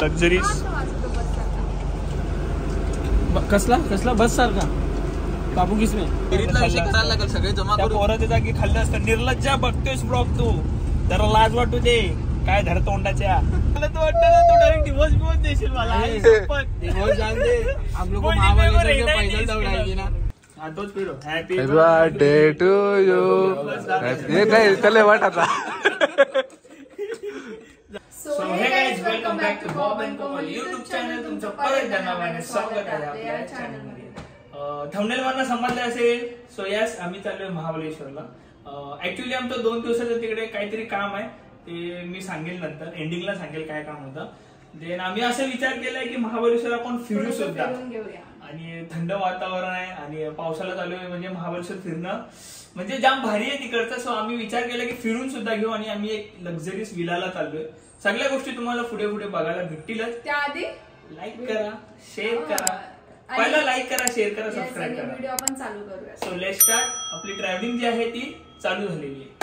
Luxuries कसला कसला बस सारखा काबू किस में करायला लागेल सगळे जमा करून पोराच्या जागी खाल्लं असतं. निर्लज्जा बघतोयस ब्लॉग तू जरा लाज वाटू दे काय धर तोंडाच्या. मला तो वाटतं ना तू डायरेक्ट डिवोर्स देशील मला. डिवोर्स जान दे हम लोग महाबळेश्वर पैदल दौड़ाएगी ना. हां तोच फिरो हॅपी बर्थडे टू यू. हे काय चले वाट आता. So hey guys, welcome back to Bob and Komal YouTube channel. तुमचं परत एकदा स्वागत आहे आपल्या चॅनलमध्ये. थंबनेल वरनं समजलं असेल. सो यस आम्ही चाललोय महाबळेश्वरला. ऍक्च्युअली आमचं 2 दिवसाचं तिकडे काहीतरी काम आहे ते मी सांगेल नंतर एंडिंगला सांगेल काय काम होतं. देन आम्ही असं विचार केलाय की महाबळेश्वर आपण फिरू सुद्धा आणि थंड वातावरण आहे आणि पावसाला चालू आहे म्हणजे महाबळेश्वर फिरणं म्हणजे जाम भारी आहे तिकडचं. सो आम्ही विचार केला की फिरून सुद्धा घेऊ आणि आम्ही एक लक्झरीज विलाला चाललोय. सगळ्या गोष्टी तुम्हाला पुढे पुढे बघायला भेटतीलच. त्याआधी लाईक करा, शेअर करा. पहिला लाईक करा, शेअर करा, सबस्क्राईब करा. व्हिडिओ आपण चालू करूया. So let's start. आपली ट्रॅव्हलिंग जी आहे ती चालू झालेली आहे.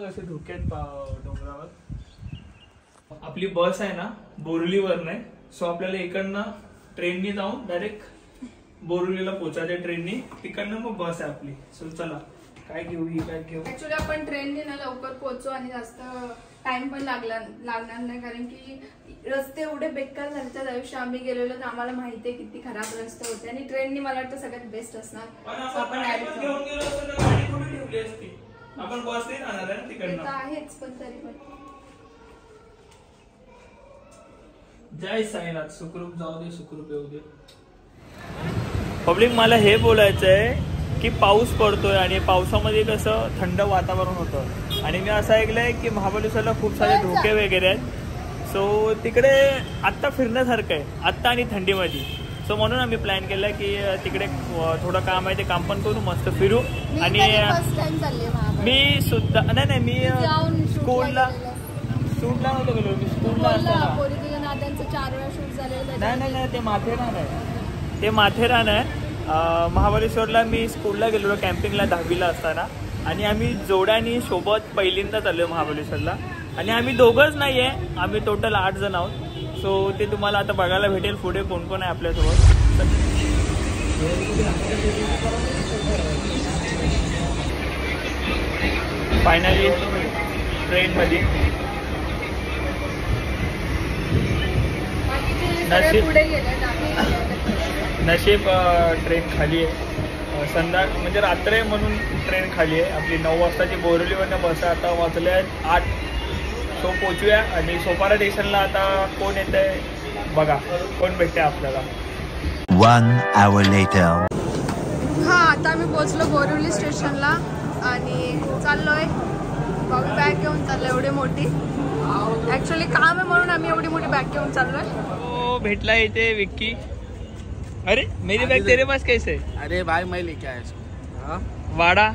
कसे धोक्यात डोंगरावर. आपली बस आहे ना बोरिवलीवर नाही. सो आपल्याला इकडनं ट्रेननी जाऊन डायरेक्ट बोरिवलीला पोहोचायचं ट्रेननी. तिकडनं मग बस आहे आपली. सो चला काय घेऊ ही काय घेऊ. ऍक्च्युअली आपण ट्रेनने ना लवकर पोहोचू आणि जास्त टाइम पण लागणार नाही कारण की रस्ते एवढे बेकार झाले. त्या दिवशी आम्ही गेलेलो तर आम्हाला माहिती आहे किती खराब रस्ते होते आणि ट्रेननी मला वाटतं सगळ्यात बेस्ट असणार. आपण आपण बस नाही जाणार आहे तिकडनं. आहेच पण तरी पण जय साईनाथ. सुखरूप जाऊ दे सुखरूप येऊ दे. पब्लिक मला हे बोलायचं आहे की पाऊस पडतोय आणि पावसामध्ये कसं थंड वातावरण होतं आणि मी असं ऐकलंय की महाबळेश्वरला खूप सारे धोके वगैरे आहेत. सो तिकडे आत्ता फिरण्यासारखं आहे आत्ता आणि थंडीमध्ये. सो म्हणून आम्ही प्लॅन केला की तिकडे थोडं काम आहे ते काम पण करू मस्त फिरू. आणि मी सुद्धा नाही मी स्कूलला नव्हतं गेलो. मी स्कूलला नाही ते माथेरान आहे. ते माथेरान आहे महाबळेश्वरला. मी स्कूलला गेलो कॅम्पिंगला 10वीला असताना आणि आम्ही जोड्यानी सोबत पहिल्यांदा चाललोय महाबळेश्वरला. आणि आम्ही दोघंच नाही आहे आम्ही टोटल 8 जण आहोत. सो ते तुम्हाला आता बघायला भेटेल पुढे कोण कोण आहे आपल्यासोबत. फायनली ट्रेनमध्ये नशीब ट्रेन खाली आहे. संध्याकाळ म्हणजे रात्र आहे म्हणून ट्रेन खाली आहे. आपली 9 वाजताची बोरिवलीवरनं बस आता वाजले आहेत 8. सो पोचूया आणि सोपारा स्टेशनला आता कोण येत आहे बघा कोण भेटते आपल्याला. 1 hour later. हा आता आम्ही पोहोचलो बोरिवली स्टेशनला आणि चाललोय. बाबी बॅग घेऊन चाललोय एवढी मोठी. ऍक्च्युअली काम आहे म्हणून आम्ही एवढी मोठी बॅग घेऊन चाललोय. हो भेटला इथे विक्की. अरे मेरी बैग तेरे पास कैसे? अरे भाई मैं लेके आया वाडा.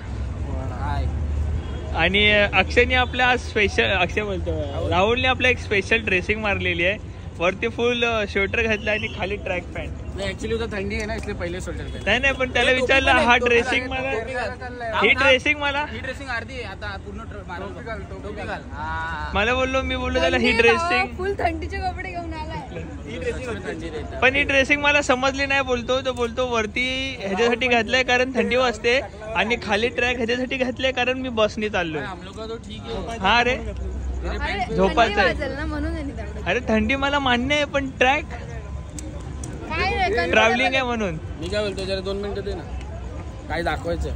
आणि अक्षयने आपल्या स्पेशल अक्षय बोलतो राहुलने आपल्या एक स्पेशल ड्रेसिंग मारलेली आहे. वरती फुल स्वेटर घातला आणि खाली ट्रॅक पॅन्ट. ऍक्च्युअली उधर थंडी आहे ना इसलिए पहिले स्वेटर पहना. नाही पण त्याला विचारलं हा ड्रेसिंग मला ही ड्रेसिंग अर्धी आहे आता पूर्ण टोपी घाल. मला मी बोललो त्याला ही ड्रेसिंग फुल थंडीचे कपडे घेऊन आलाय. पण ही ड्रेसिंग मला समजली नाही. बोलतो वरती ह्याच्यासाठी घातलंय कारण थंडी वाजते आणि खाली ट्रॅक ह्याच्यासाठी घातलंय कारण मी बसनी चाललोय. हा रे झोपायचं आहे. अरे थंडी मला मान्य आहे पण ट्रॅक ट्रॅव्हलिंग आहे म्हणून. मी काय बोलतो जरा 2 मिनिटं दे ना काय दाखवायचं.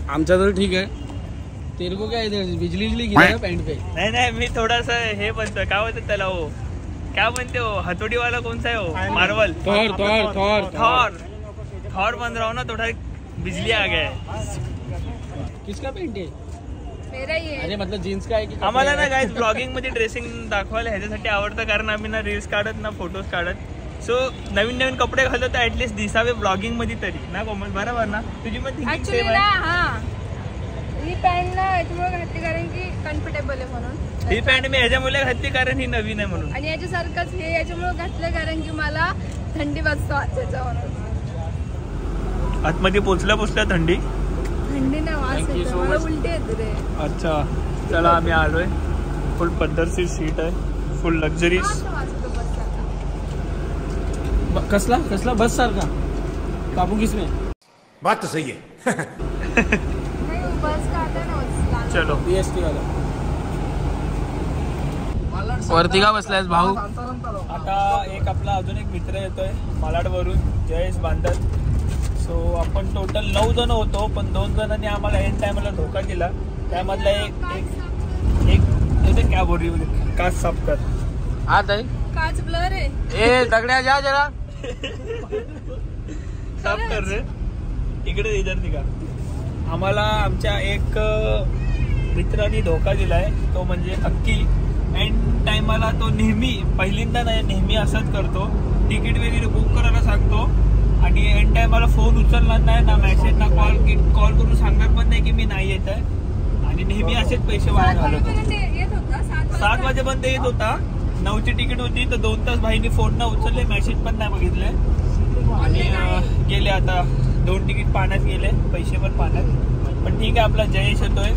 आमचं तर ठीक आहे. तेरे को काय बिजली गिरा पॅन्ट पे. नाही मी थोडासा हे बनतोय काय बोलतो त्याला. हो क्या बनते हो हथौड़ी कौन सा है वो मार्वल. थॉर बन रहा हूँ ना थोड़ा बिजली आ गया है. किसका पेंट है? मेरा ही आहे. अरे मतलब जीन्स का आहे की आम्हाला ना गाइस ब्लॉगिंग मध्ये ड्रेसिंग दाखवायला ह्याच्यासाठी आवडतं कारण आम्ही ना रील्स काढत ना फोटोज काढत. सो नवीन नवीन कपडे घालतो तर ऍटलीस्ट दिसावे ब्लॉगिंग मध्ये तरी ना कोमल, बरोबर ना? तुझी पण थिंकिंग सेम आहे. ही पॅन्ट ना याच्यामुळे घातली कारण की कम्फर्टेबल आहे म्हणून. ही पॅन्ट मी ह्याच्यामुळे घातली कारण ही नवीन आहे म्हणून. आणि याच्यासारखंच हे याच्यामुळे घातलं कारण की मला थंडी वाजतो आजच्या म्हणून. आतमध्ये पोचल्या थंडी नाही वास येतो, मला उलटी येते रे. अच्छा चला आम्ही आलोय. फुल पद्धतशीर सीट आहे, फुल लक्झरी. कसला बस सारखा काबू किसमें बात तो सही है. बस का आता ना चलो BST वाला. वरती का बसलायस भाऊ? आता एक आपला अजून एक मित्र येतोय मालाड वरून, जयेश बांधत. सो आपण टोटल 9 जण होतो, पण 2 जणांनी आम्हाला एंड टाइमला धोका दिला. त्यामधला एक क्या बोल रही है, काच साफ कर. हात आहे काच ब्लर आहे. ए दगड्या जा जरा साफ कर रे. इकडे इधर निघा. आम्हाला आमच्या एक मित्रांनी धोका दिलाय, तो म्हणजे अक्की. एंड टाइमला तो नेहमी, पहिल्यांदा नाही नेहमी असंच करतो. तिकीट वगैरे बुक करायला सांगतो आणि एंड टाइमला फोन उचलणार नाही, ना मेसेज ना कॉल करून सांगणार पण नाही की मी नाही येत आहे. आणि नेहमी असेच पैसे वाया घालवतो. 7 वाजेपर्यंत येत होता. 9ची तिकीट होती तर 2 तास भाईनी फोन न उचलले, मेसेज पण नाही बघितले आणि गेले. आता 2 तिकीट पाण्यात गेले, पैसे पण पाण्यात. पण ठीक आहे, आपला जयेश येतोय,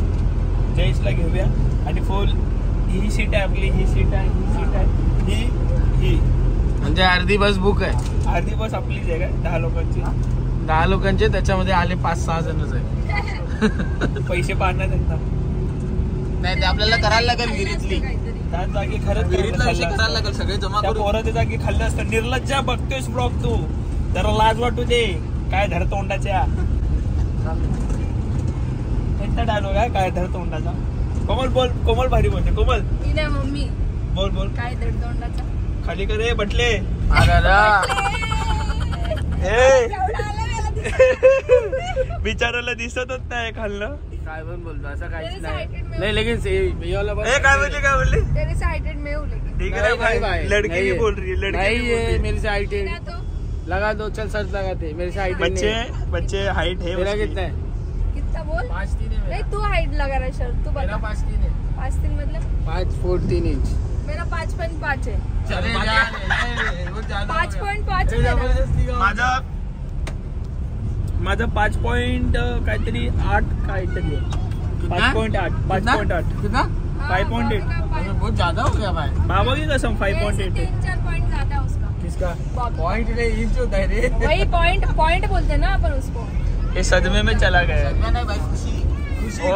जयेशला घेऊया. आणि फुल ही सीट आहे आपली, ही सीट आहे, ही सीट आहे, ही म्हणजे अर्धी बस बुक आहे. अर्धी बस आपलीच आहे का? 10 लोकांची. 10 लोकांचे, त्याच्यामध्ये आले 5-6 जणच आहे. पैसे पाण्यात आहेत ना. नाही ते आपल्याला करायला लागेल विहिरीतली. त्या जागी खरंच करायला लागेल, सगळे जमा करून. पोराच्या जागी खाल्लं असतं. निर्लज्जा बघतोयस ब्लॉग तू, जरा लाज वाटू दे. काय धर तोंडाच्या, डायलॉग आहे काय धर तोंडाचा. कोमल बोल, कोमल भारी बोलते. कोमल मम्मी बोल बोल. काय धड तोंडाचा खाली करे बटले. बिचाराला दिसतच नाही खाल्लं. काय पण बोलतो असं काहीच नाही. लेकिन काय बोलली तेरे से हाइटेड मैं हूं लेकिन. ठीक है भाई, लड़की भी बोल रही है. लड़की है मेरे से हाइटेड. लगा दो, चल सर्च लगाते. मेरे से हाइटेड बच्चे हाइट है. मेरा कितना है? कितना बोल. 5'3" है. नहीं तू हाइट लगा रहा शर्ट, तू बता. 5'3" है. 5'3" मतलब 5'4" इंच. मेरा 5.5 है. चले जा. 5.5 है. माझं 5 पॉइंट काहीतरी 8 काहीतरी आहे. 5.8 कितना 5.8. बहुत ज्यादा हो गया भाई. बाबा की कसम 5.8 है. 3-4 पॉइंट ज्यादा है उसका. किसका पॉइंट नहीं, इंच होता है रे. वही पॉइंट बोलते हैं ना अपन उसको. ये सदमे में चला गया. नहीं भाई, खुशी ओ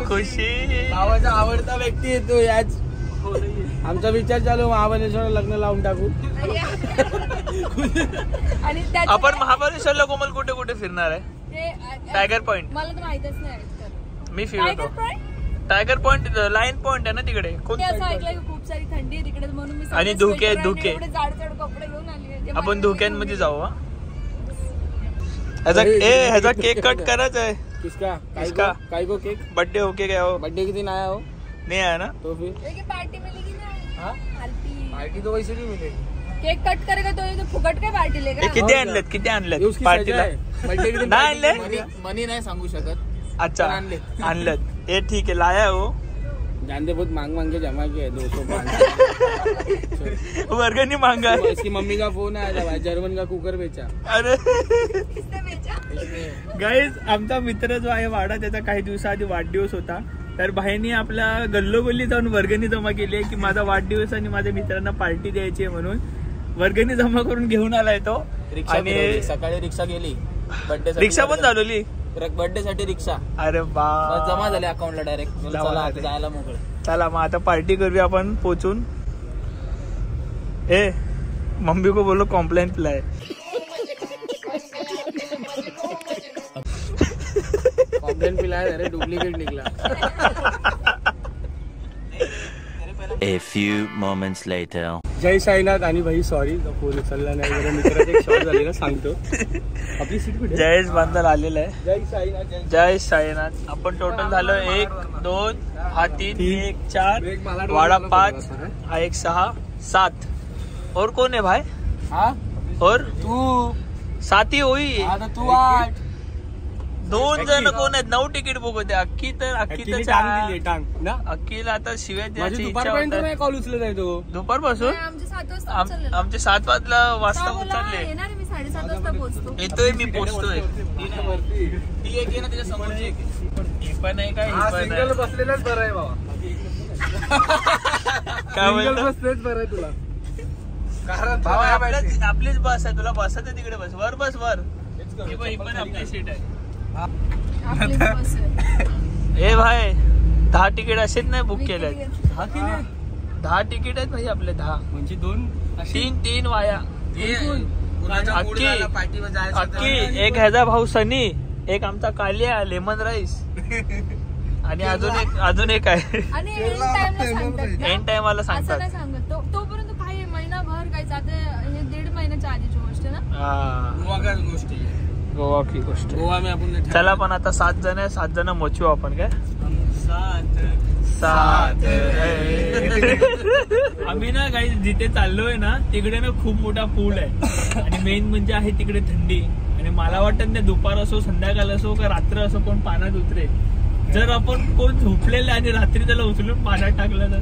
खुशी. भावाचा आवडता व्यक्ती आहे तो. याच आमचा विचार चालू महाबळेश्वर लग्न लावून टाकू. आणि आपण महाबळेश्वरला कोमल कुठे कुठे फिरणार आहे? Tiger point. मला तर माहितच नाही. मी फिरतो. टायगर पॉइंट, लाईन पॉइंट आहे ना तिकडे. असं ऐकलं की खूप सारी थंडी आहे तिकडे म्हणून मी आणि धुके जाड कपडे घेऊन आली. आपण धुक्यांमध्ये जाऊ. ह्याचा केक कट करायचा आहे. किसका काय को केक? बर्थडे होके गया हो. बर्थडे के दिन आया हो. नहीं आया ना तो फिर पार्टी मिलेगी ना. पार्टी तो वैसे नहीं मिलेगी. केक कट करेगा तो फुकट काय पार्टी लेगा. किती आणलेत पार्टीला? बर्थडे के दिन नाही आणले. मनी नाही सांगू शकत. अच्छा आणलेत. हे ठीक आहे, लाया हो. जानते बहुत मांग के जमा किया 200 वर्गणी मांगा. इसकी मम्मी का फोन आया था भाई, जर्मन का कुकर बेचा. अरे किसने बेचा? गाईज, आमचा मित्र जो आहे वाडा, त्याचा काही दिवसाआधी वाढदिवस होता. तर भाईनी आपल्या गल्लोगल्ली जाऊन वर्गणी जमा केली आहे की माझा वाढदिवस आणि माझ्या मित्रांना पार्टी द्यायची आहे म्हणून. वर्गणी जमा करून घेऊन आलाय तो. आणि सकाळी रिक्षा गेली. बर्थडे रिक्षा पण चालवली. बर्थडे साठी रिक्षा. अरे बा, जमा झाले अकाउंटला डायरेक्ट. जायला मोकळे. चला मग आता पार्टी करूया आपण पोचून. ए मम्मी को बोलो कॉम्प्लेन पिलाय. कॉम्प्लेन पिलाय अरे, डुप्लिकेट निघला. A few moments later. जय साईनाथ. आणि भाई सॉरी फोन उचलला नाही, जरा मित्राचा एक शॉट झालेला सांगतो. आपली सीट कुठे? जयेश बांधल आलेला आहे. जय साईनाथ. जय साईनाथ. आपण टोटल झालो 1 2 हा 3 1 4 वाडा 5 हा 1 6 7. और कोण आहे भाई? हा और तू 7 ही होई. आता तू 8. 2 जण कोण आहेत? 9 तिकीट बुक होते. अख्खी तर टांग दिली टांग ना. अख्खीला आता शिव्या द्यायची इच्छा दुपारपर्यंत होत. नाही कॉल उचलत आहे तो. दुपारपासून आमचे 7 वाजता उचललेलं. आमचे 7 वाजता उचलले. येणार मी 7:30 वाजता पोहोचतो. येतोय मी पोचतोय. ती एक आहे ना त्याच्या समोरची एक. हे पण आहे काय? सिंगल बसलेलाच बरं आहे बाबा. काय सिंगल बसलेच बरं आहे तुला. कारण आपलीच बस आहे. तुला बसायचं तिकडे बस. वर बस वर. ही पण आपली सीट आहे. आपलीच बस आहे. ए भाई 10 तिकीट असेच नाही बुक केले. 10 तिकीट आहेत म्हणजे आपले 10 म्हणजे 2 तीन वाया. अक्की एक ह्याचा भाऊ सनी, एक आमचा कालिया लेमन राईस आणि अजून एक आहे. आणि एंड टाइमला असं सांगतात. नाही सांगत तोपर्यंत काय महिनाभर काय जाते. हे 1.5 महिन्याच्या आधीची गोष्ट ना. गोवा की गोष्ट. गोवा में आपण चला पण आता 7 जण आहे. 7 जण मोचू आपण काय. 7 आम्ही ना काही जिथे चाललोय ना तिकडे ना खूप मोठा पूल आहे आणि मेन म्हणजे आहे तिकडे थंडी. आणि मला वाटत नाही दुपार असो संध्याकाळ असो का रात्र असो कोण पाण्यात उतरेल. जर आपण कोण झोपलेलं आणि रात्री त्याला उचलून पाण्यात टाकलं तर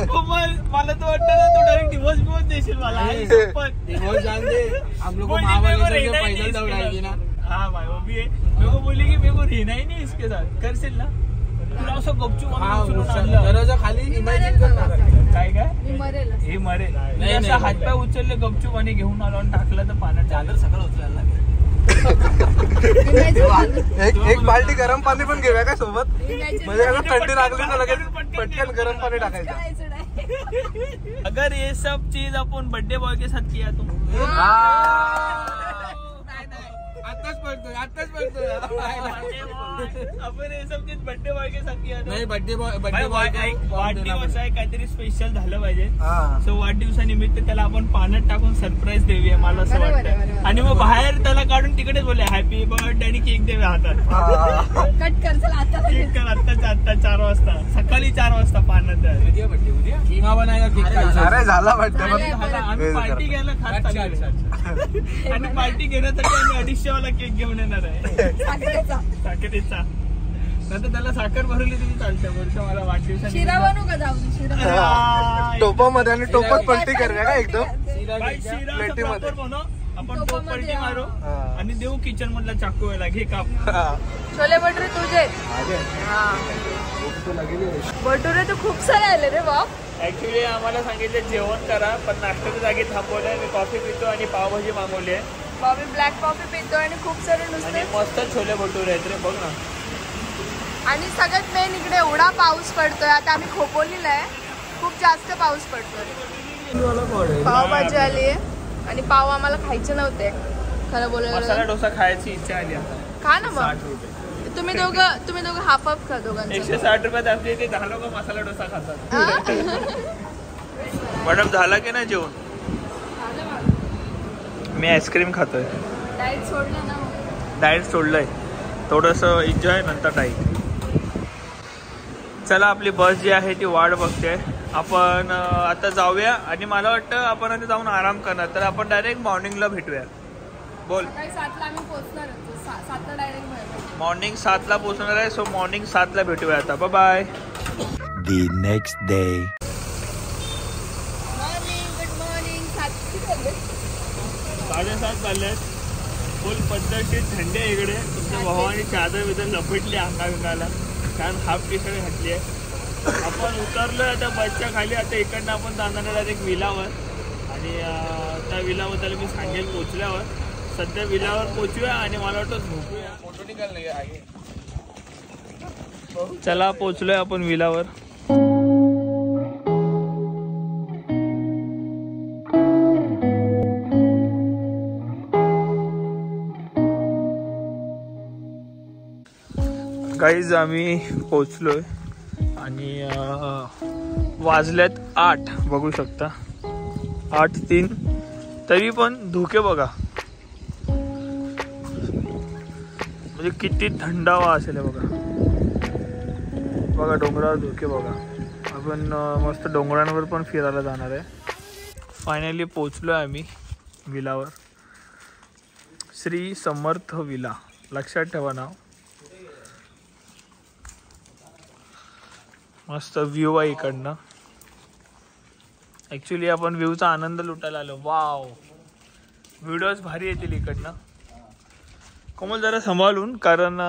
कोमल मला तर वाटतं ना तू डायरेक्ट डिवोर्स देशील मला. हाँ भाई वो भी है. मेरे को बोली कि मेरे को रहना ही नहीं इसके साथ. करशील ना तुला असं गपचूप खाली इमॅजिन काय मरेल. हे मरेल. असं हातपाय उचलले गपचूप आणि घेऊन आलो आणि टाकलं तर पाण्यात. चादर सकाळ उचलायला लागेल. एक बाल्टी गरम पाणी पण घेऊया काय सोबत. म्हणजे थंडी लागली तर लगेच पटकन गरम पाणी टाकायचं. अगर ये सब चीज अपन बर्थडे बॉय के साथ किया तुम आताच पडतोय आपण हे सब चीज बर्थडे बॉय के साथ किया नाही. बर्थडे वाढदिवस आहे काहीतरी स्पेशल झालं पाहिजे. सो वाढदिवसानिमित्त त्याला आपण पाण्यात टाकून सरप्राईज देऊया मला असं वाटतं. आणि मग बाहेर त्याला काढून तिकडेच बोलले हॅपी बर्थडे आणि केक देऊया हातात. कट कर चला आता. केक कर आत्ता 4 वाजता सकाळी 4 वाजता पाण्यात. किमा बनायला केक झाला आम्ही पार्टी घ्यायला खास आणि पार्टी घेण्यासाठी आम्ही 250 वाला केक घेऊन येणार आहे. साखरेचा. नंतर त्याला साखर भरवली तरी चालते. वर्ष मला वाढदिवसा शिरा बनवू का जाऊ. टोपामध्ये आणि टोपात पलटी करूया का एकदम. प्लेटीमध्ये आपण पलटी मारू आणि देऊ किचन मधला चाकू याला घे काप. छोले भटुरे तुझे. भटुरे तर खूप सारे आले रे बाप. ऍक्च्युली आम्हाला सांगितलं जेवण करा पण नाश्त्याच्या जागी थांबवलंय. मी कॉफी पितो आणि पावभाजी मागवली आहे. बॉबी ब्लॅक कॉफी पितो आणि खूप सारे नुसते मस्त छोले भटुरे आहेत रे बघ ना. आणि सगळ्यात मेन इकडे एवढा पाऊस पडतोय. आता आम्ही खोपोलीला आहे. खूप जास्त पाऊस पडतोय. पावभाजी आली आहे आणि पाव आम्हाला खायचे नव्हते खरं बोलायला. मसाला डोसा खायची इच्छा आली आता. खा ना मग. 60 रुपये. तुम्ही दोघं हाफ हाफ खा दोघांचं. 160 रुपयात आमच्या इथे 10 लोक मसाला डोसा खातात. मॅडम झाला की नाही जेवण. मी आईस्क्रीम खातोय. डाएट सोडलं ना. डाएट सोडलंय थोडंसं एन्जॉय नंतर डाएट. चला आपली बस जी आहे ती वाट बघते. आपण आता जाऊया आणि मला वाटतं आपण आता जाऊन आराम करणार. तर आपण डायरेक्ट मॉर्निंगला भेटूया. बोल. 7ला आम्ही पोहोचणार होतो. 7ला डायरेक्ट मॉर्निंग 7ला पोहोचणार आहे. सो मॉर्निंग 7ला भेटूया आता. Bye bye. The next day. Good morning. 7:30 झालेत. फुल पद्धतशीर थंडी आहे इकडे. तुमच्या भावाने चादर बिदर लपेटली अंगाला कारण हाफ टी शर्ट घातली आहे. आपण उतरलोय आता बसच्या खाली. आता इकडनं आपण जाणार डायरेक्ट विलावर आणि त्या विलाबद्दल मी सांगेल पोचल्यावर. सध्या विलावर पोचूया आणि मला वाटतं झोपूया. चला पोचलोय आपण विलावर. गाईज आम्ही पोचलोय आणि वाजल्यात 8 बघू शकता. 8:03 तरी पण धुके बघा म्हणजे किती थंडावा असेल बघा. बघा डोंगरावर धुके बघा. आपण मस्त डोंगरांवर पण फिरायला जाणार आहे. फायनली पोचलो आहे आम्ही विलावर. श्री समर्थ विला, लक्षात ठेवा नाव. मस्त व्ह्यू आहे इकडनं. ॲक्च्युली आपण व्ह्यूचा आनंद लुटायला आलो. वाव, व्हिडिओज भारी येतील इकडनं. कोमल जरा सांभाळून, कारण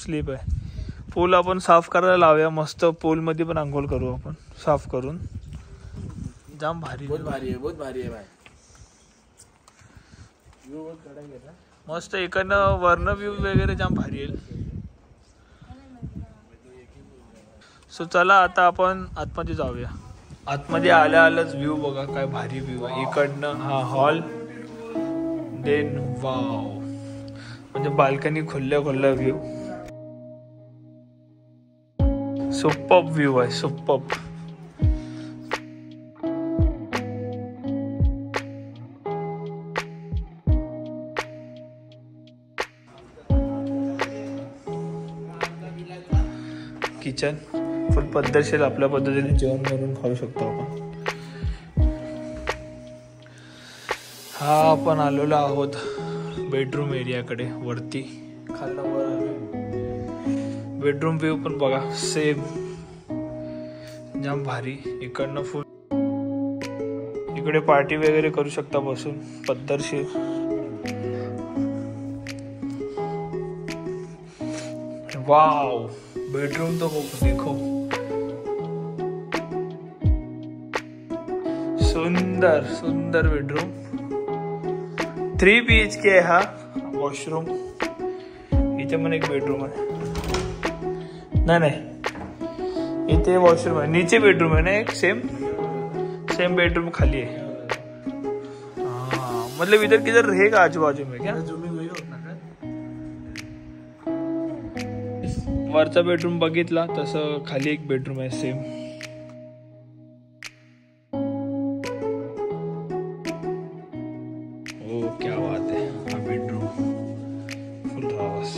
स्लीप आहे. पूल आपण साफ करायला लावूया. मस्त पूलमध्ये पण आंघोळ करू आपण साफ करून. जाम भारी, बहुत भारी आहे, बहुत भारी आहे भाई. मस्त इकडनं वर्ण व्ह्यू वगैरे जाम भारी येईल. सो चला आता आपण आतमध्ये जाऊया. आतमध्ये आल्या आल्याच व्ह्यू बघा काय भारी व्ह्यू आहे इकडनं. हा हॉल, देन वाव, म्हणजे बाल्कनी खुल्ल्या व्ह्यू. सुपर्ब व्ह्यू आहे, सुपर्ब. किचन फुल पद्धतशीर आपल्या पद्धतीने जेवण करून खाऊ शकतो आपण. हा आपण आलेलो आहोत बेडरूम एरियाकडे. वरती खाल्ला वर आलो. बेडरूम व्ह्यू पण बघा सेम, जाम भारी. इकडनं फुल इकडे पार्टी वगैरे करू शकता बसून पद्धतशीर. वाव, बेडरूम तो देखो, सुंदर सुंदर बेडरूम. 3 BHK आहे हा. वॉशरूम इथे पण एक बेडरूम आहे. नाही इथे वॉशरूम आहे. नीचे बेडरूम है ना एक, सेम बेडरूम खाली है. मतलब इधर किधर रहेगा आजू बाजू में क्या? वरचा बेडरूम बघितला तसं खाली एक बेडरूम आहे सेम. ओ क्या बात है. हा बेडरूम फुल रावस.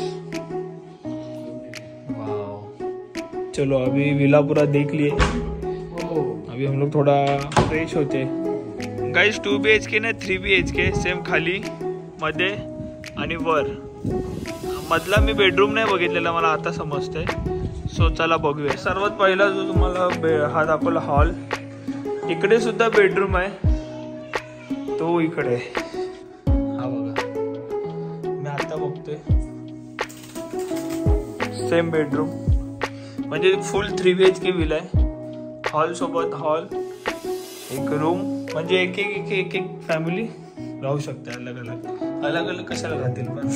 वाव. चलो अभी विला पूरा देख लिए. अभी हम लोग थोड़ा फ्रेश होते. गाइस 2 BHK ने 3 BHK सेम खाली मध्ये आणि वर. मधला मी बेडरूम नाही बघितलेला, मला आता समजतंय. सो चला बघूया. सर्वात पहिला जो तुम्हाला हा दाखवला हॉल, इकडे सुद्धा बेडरूम आहे. तो इकडे हा बघा, मी आता बघतोय सेम बेडरूम. म्हणजे फुल 3 BHK विला आहे. हॉल सोबत हॉल, एक रूम, म्हणजे एक एक फॅमिली राहू शकते. अलग अलग कशाला राहतील पण.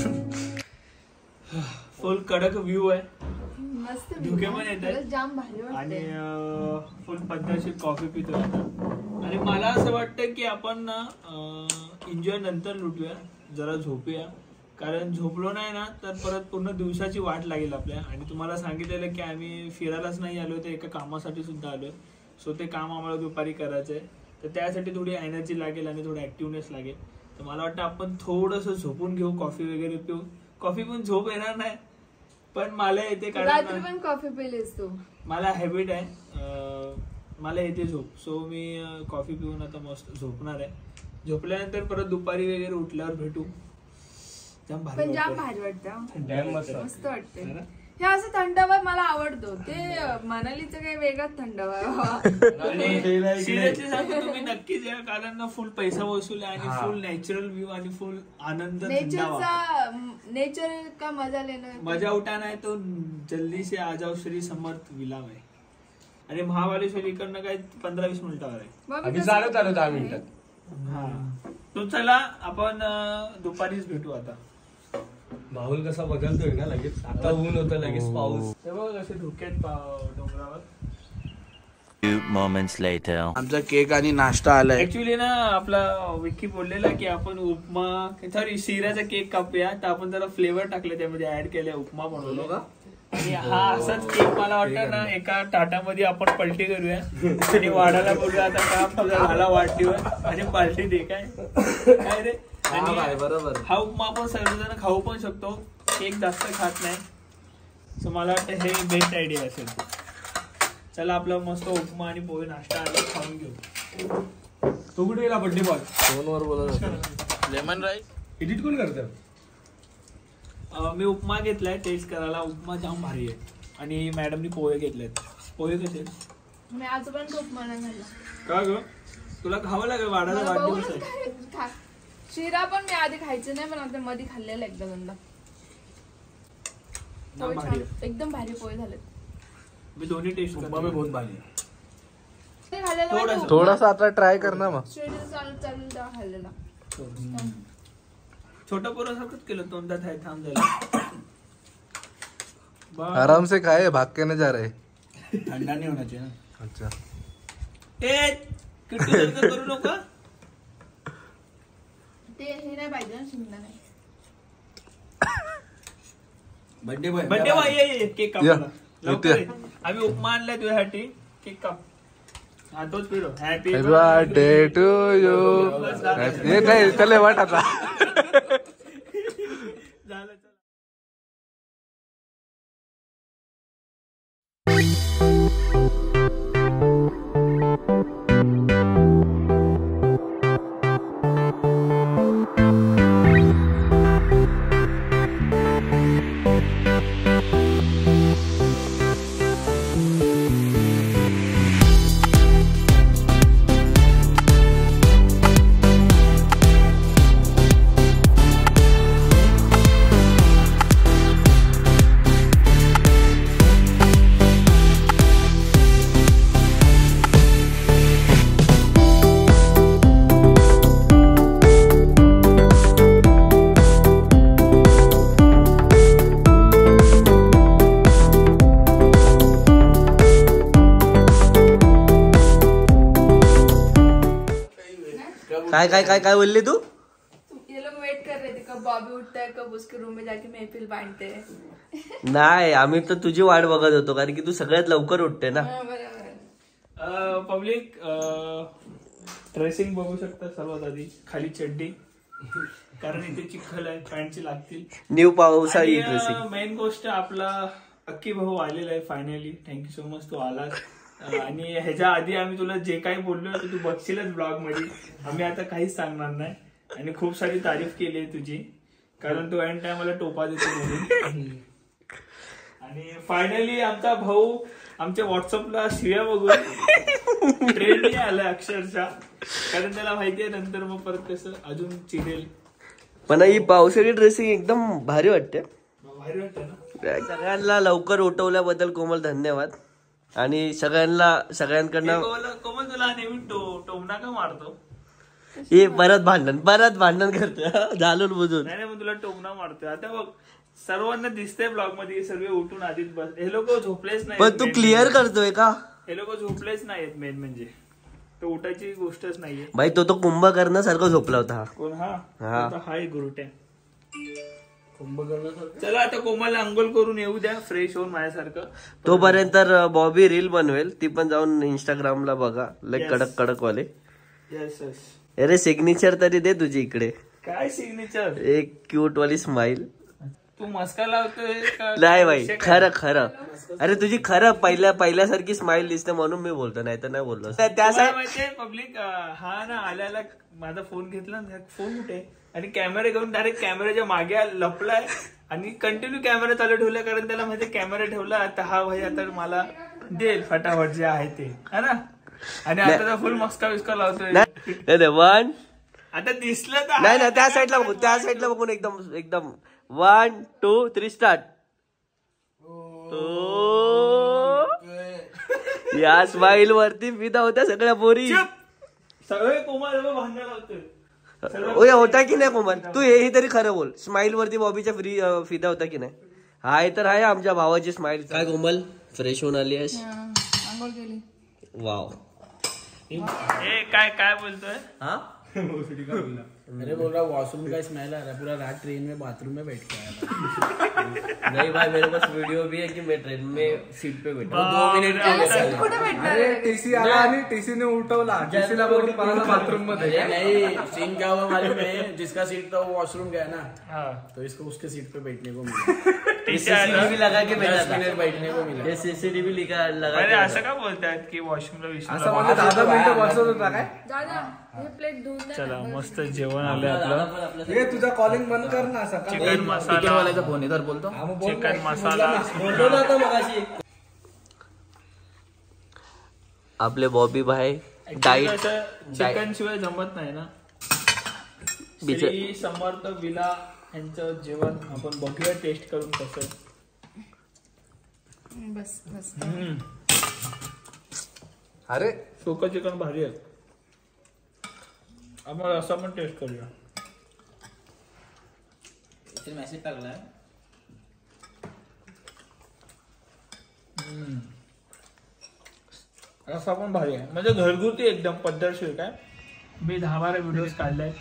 फुल कडक व्ह्यू आहे. मस्त धुके पण येत आहेत. जाम भारी वाटतंय. आणि फुल पद्धतशीर कॉफी पितो. आणि मला असं वाटतं की आपण ना एन्जॉय नंतर लुटूया, जरा झोपूया. कारण झोपलो नाही ना तर परत पूर्ण दिवसाची वाट लागेल आपल्या. आणि तुम्हाला सांगितलेलं की आम्ही फिरायलाच नाही आलो, तर एका कामासाठी सुद्धा आलोय. सो ते काम आम्हाला दुपारी करायचं आहे, तर त्यासाठी थोडी एनर्जी लागेल आणि थोडं ऍक्टिव्हनेस लागेल. तर मला वाटतं आपण थोडंसं झोपून घेऊ, कॉफी वगैरे पिऊ. कॉफी पण झोप येणार नाही, पण मला येते रात्री पण कॉफी पिलीस तू. मला हॅबिट आहे, मला येते झोप. सो मी कॉफी पिऊन आता मस्त झोपणार आहे. झोपल्यानंतर परत दुपारी वगैरे उठल्यावर भेटू. जाम भारी वाटतं, मस्त वाटतं. हे असं थंडावा मला आवडतो. ते मनालीचं काही वेगळाच थंडावा. तुम्ही नक्कीच या, कारण ना फुल पैसा वसूल आहे आणि फुल नॅचरल व्ह्यू आणि फुल आनंद. नेचर का मजा लेना, मजा उठाना है तो जल्दी से आ जाओ श्री समर्थ विला में. आणि महाबळेश्वर इकडनं काय 15-20 मिनिटावर आहे. चालत आलो 10 मिनिटात. हा, तो चला आपण दुपारीच भेटू. आता माहोल कसा बदलतोय ना लगेच. आता ऊन होतं, लगेच पाऊस. ते बघा कसे धुकेत डोंगरावर. Few moments later. आमचा केक आणि नाश्ता आलाय. ऍक्च्युली ना आपला विक्की बोललेला की आपण उपमा, सॉरी शिऱ्याचा केक कापूया. तर आपण जरा फ्लेवर टाकले, त्यामध्ये ऍड केले, उपमा बनवलो का. आणि हा असाच केक मला वाटतं ना एका ताटामध्ये आपण पलटी करूया आणि वाढायला बोलूया. आता का तुझा झाला वाढदिवस आणि पार्टी दे. काय रे. आणि बरोबर. हा उपमा आपण सर्वजण खाऊ पण शकतो. केक जास्त खात नाही. सो मला वाटतं हे बेस्ट आयडिया असेल. चला आपला मस्त उपमा आणि पोहे नाश्ता आला खाऊन घेऊ. तो कुठे गेला बड्डे बॉय? फोनवर बोलत लेमन राईस एडिट कोण करतं? मी उपमा घेतलाय टेस्ट करायला. उपमा जाम भारी आहे. आणि मॅडमनी पोहे घेतलेत. पोहे कसे? मी आज पण खूप मना झाला. का ग तुला खावं लागेल वाढायला मला वाढदिवस बघून आहे. शिरा पण मी आधी खायचं नाही पण आता मध्ये खाल्लेला एकदा दोनदा. जाम भारी आहे. एकदम भारी पोहे झाले. मी दोन्ही टेस्ट करतो. बहुत भारी. ते खाल्लेला थोडासा आता ट्राय कर ना मग. शिरा चालू तेव्हा खाल्लेला. छोटा पोरासारखंच केलं दोनदा थांब झाला. आराम से खाए, भाग के न जा रहे. थंडा नाही होना चाहिए ना. अच्छा ए किट्टू करू नका. ते हे नाही पाहिजे ना शिंगदा नाही. बर्थडे बॉय बर्थडे बॉय ये केक या, कापायला लवकर येते. ये. आम्ही उपमा आणलाय तुझ्यासाठी. केक काप. हा तोच पिरो. Happy birthday to you. हे नाही चले वाट आता. झालं. काय काय काय काय बोलली तू? ये लोग वेट कर रहे थे कब बॉबी उठता है कब उसके रूम में जाके महफिल बांधते हैं. नाही आम्ही तर तुझी वाट बघत होतो कारण की तू सगळ्यात लवकर उठते ना. बरोबर. पब्लिक ड्रेसिंग बघू शकता. सर्वात आधी खाली चड्डी कारण इथे चिखल आहे. पॅन्टची लागतील. न्यू पावसाळी ड्रेसिंग. मेन गोष्ट आपला अक्की भाऊ आलेला आहे फायनली. थँक्यू सो मच तू आलास. आणि ह्याच्या आधी आम्ही तुला जे काही बोललो ते तू बघशीलच ब्लॉग मध्ये. आम्ही आता काहीच सांगणार नाही. आणि खूप सारी तारीफ केली आहे तुझी कारण तू एंड टाइमला टोपा देतो म्हणून. आणि फायनली आमचा भाऊ आमच्या व्हॉट्सअपला शिव्या बघून ट्रेंडने आलाय अक्षरशः. कारण त्याला माहितीये नंतर मग परत कसं अजून चिडेल. पण ही पावसाळी ड्रेसिंग एकदम भारी वाटते. भारी वाटतं ना. सगळ्यांना लवकर उठवल्याबद्दल कोमल धन्यवाद. आणि सगळ्यांकडनं कोमल तुला नेहमी टोमना का मारतो? हे परत भांडण करतो झालून बुजून. नाही मग तुला टोमना मारतोय. आता बघ सर्वांना दिसतंय ब्लॉग मध्ये सर्व उठून आधीच बस. हे लोक झोपलेच नाही. पण तू क्लिअर करतोय का? हे लोक झोपलेच नाहीत. मेन म्हणजे तो उठायची गोष्टच नाहीये. भाई तो कुंभकर्णासारखा झोपला होता. कोण? हा हाय गुरुट्या. कुंभकर्ण. चला आता कोमलला अंघोळ करून येऊ द्या फ्रेश होऊन माझ्यासारखं. तोपर्यंत बॉबी रील बनवेल. ती पण जाऊन इंस्टाग्रामला बघा. लाईक कडक वाले. Yes yes. अरे सिग्नेचर तरी दे तुझी इकडे. काय सिग्नेचर? एक क्यूट वाली स्माइल. तू मस्का लावतोय का? नाही भाई खरं. अरे तुझी खरं पहिल्यासारखी स्माइल दिसते म्हणून मी बोलतो. नाही तर नाही बोललो. त्यासाठी पब्लिक हा ना आल्याला माझा फोन घेतला. फोन कुठे आणि कॅमेरा घेऊन डायरेक्ट कॅमेऱ्याच्या मागे लपलाय आणि कंटिन्यू कॅमेरा चालू ठेवला कारण त्याला माहिती कॅमेरा ठेवला आता हा भाई आता मला देईल फटाफट जे आहे ते है ना. आणि आता फुल मस्का विस्का लावतोय. वन आता दिसलं तर नाही त्या साईडला बघून एकदम 1 2 3 स्टार्ट. या स्माइल वरती फिदा होत्या सगळ्या पोरी. सगळे कोमल भांडण लावतोय. ओय होता की नाही कोमल? तू हे तरी खरं बोल. स्माइल वरती बॉबीच्या फिदा होता की नाही? हाय तर हाय आमच्या भावाची स्माइल. काय कोमल फ्रेश होऊन आली आहेस? आंघोळ केली. वाव. काय बोलतोय? हा अरे बोल रहा वॉशरूम का स्मेल आ रहा है, पूरा रात ट्रेन में बाथरूम में बैठ के आया। नहीं भाई मेरे पास वीडियो भी है कि मैं ट्रेन में सीट पे बैठा 2 मिनिट के लिए। कुठे भेटणार अरे टीसी आला आणि टीसीने उठवला, टीसीला बघून परत बाथरूम मध्ये. नहीं सीन क्या हुआ मालूम है, जिसका सीट था वो वॉशरूम गया ना, तो इसको उसके सीट पे बैठने को मिला, सीसीटीवी लगा के बैठा 10 मिनट बैठने को मिला. ये सीसीटीवी लगा अरे असं का बोलतात की वॉशरूमला असं म्हणजे 10 मिनिटं बसत होता काय. दादा हे प्लेट धुवून द्या. चला मस्त जेवण आलंय आपलं. हे तुझा कॉलिंग बंद कर ना सकाळी. चिकन मसाला, फोन इधर बोलतो. चिकन मसाला. बोललो ना आता मगाशी. आपले बॉबी भाई डाईट चिकन शिवाय जमत नाही ना. श्री समर्थ विला यांचं जेवण आपण बघूया टेस्ट करून कसं. बस बस. अरे सुकं चिकन भारी आहे. आपण असा पण टेस्ट करूया. मेसेज टाकलाय. रस्सा पण भारी आहे, म्हणजे घरगुती एकदम पद्धतशीर. काय मी 10-12 व्हिडिओज काढले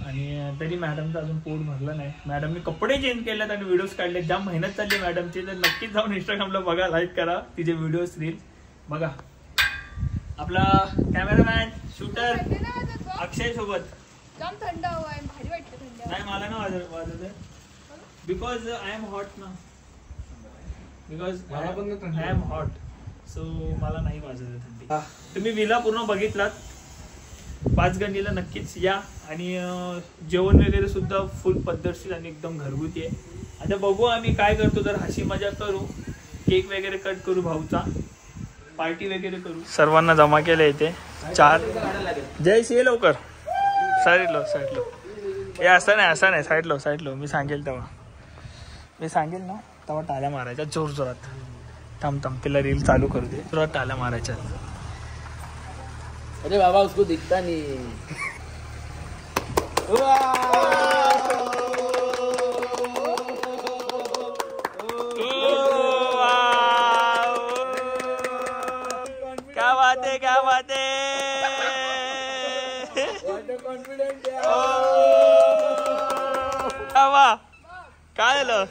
आणि तरी मॅडमचं अजून पोट भरलं नाही. मॅडमने कपडे चेंज केलेत आणि व्हिडिओज काढले. ज्या मेहनत चालली मॅडमची, तर नक्कीच जाऊन इंस्टाग्रामला बघा, लाईक करा तिचे व्हिडिओज रील बघा. आपला कॅमेरामॅन शूटर अक्षय सोबत. जाम थंड हवा आहे, भारी वाटतं थंड. नाही मला ना वाजत बिकॉज आय एम हॉट ना. Because I am hot, so मला नाही वाजत थंडी. तुम्ही विला पूर्ण बघितलात. पाचगणीला नक्कीच या आणि जेवण वगैरे सुद्धा फुल पद्धतशीर आणि एकदम घरगुती आहे. आता बघू आम्ही काय करतो, तर हसी मजा करू, केक वगैरे कट करू, भाऊचा पार्टी वगैरे करू. सर्वांना जमा केले इथे 4. जयश ये लवकर. साईडलो हे असं नाही साईडलो. मी सांगेल ना तेव्हा टाळ्या मारायच्या जोरात. थांब तिला रील चालू करू दे. जोरात टाळ्या मारायच्या. अरे बाबा उसको दिखता नहीं. क्या बात है काय झालं.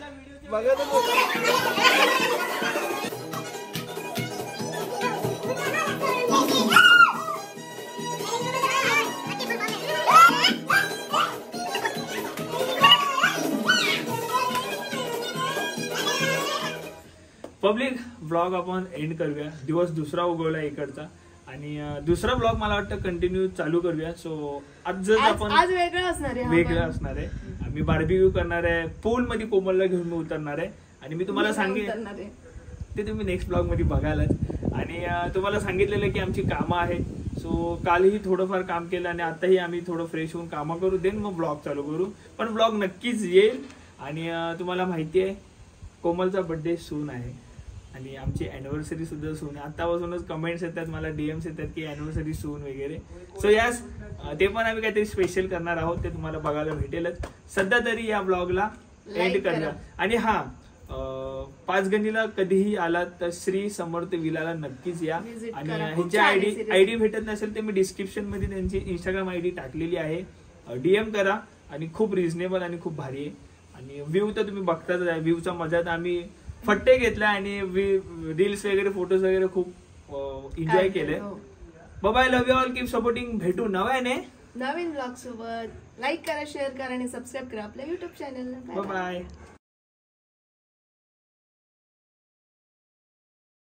पब्लिक ब्लॉग आपण एंड करूया. दिवस दुसरा उगवला इकडचा आणि दुसरा ब्लॉग मला वाटतं कंटिन्यू चालू करूया. सो आज आपण वेगळं असणार आहे. आम्ही बार्बीक्यू करणार आहे. पूल मध्ये कोमलला घेऊन मी उतरणार आहे आणि मी तुम्हाला सांगेन ते तुम्ही नेक्स्ट ब्लॉग मध्ये बघायलाच. आणि तुम्हाला सांगितलेलं की आमची कामं आहेत. सो कालही थोडंफार काम केलं आणि आताही आम्ही थोडं फ्रेश होऊन कामं करू, देन मग ब्लॉग चालू करू. पण ब्लॉग नक्कीच येईल. आणि तुम्हाला माहिती आहे कोमलचा बर्थडे सून आहे आणि आमची अॅनिव्हर्सरी सुद्धा सून आहे. आतापासूनच कमेंट्स येतात, मला डीएम्स येतात की अॅनिव्हर्सरी सून वगैरे. सो यास ते पण आम्ही काहीतरी स्पेशल करणार आहोत, ते तुम्हाला बघायला भेटेलच. सध्या तरी या ब्लॉगला एंड करूया. आणि हा पाचगणीला कधीही आलात तर श्री समर्थ विलाला नक्कीच या. आणि ह्यांची आयडी भेटत नसेल तर मी डिस्क्रिप्शन मध्ये त्यांची इंस्टाग्राम आयडी टाकलेली आहे. डीएम करा. आणि खूप रिझनेबल आणि खूप भारी आहे. आणि व्ह्यू तर तुम्ही बघताच आहे. व्ह्यूचा मजा तर आम्ही फट्टे घेतला आणि रील्स वगैरे फोटोज वगैरे खूप एन्जॉय केले. Bye, love you all, keep supporting. भेटू नवीन ब्लॉग सोबत. लाईक करा, शेअर करा आणि सबस्क्राईब करा आपल्या युट्यूब चॅनलला. बाय.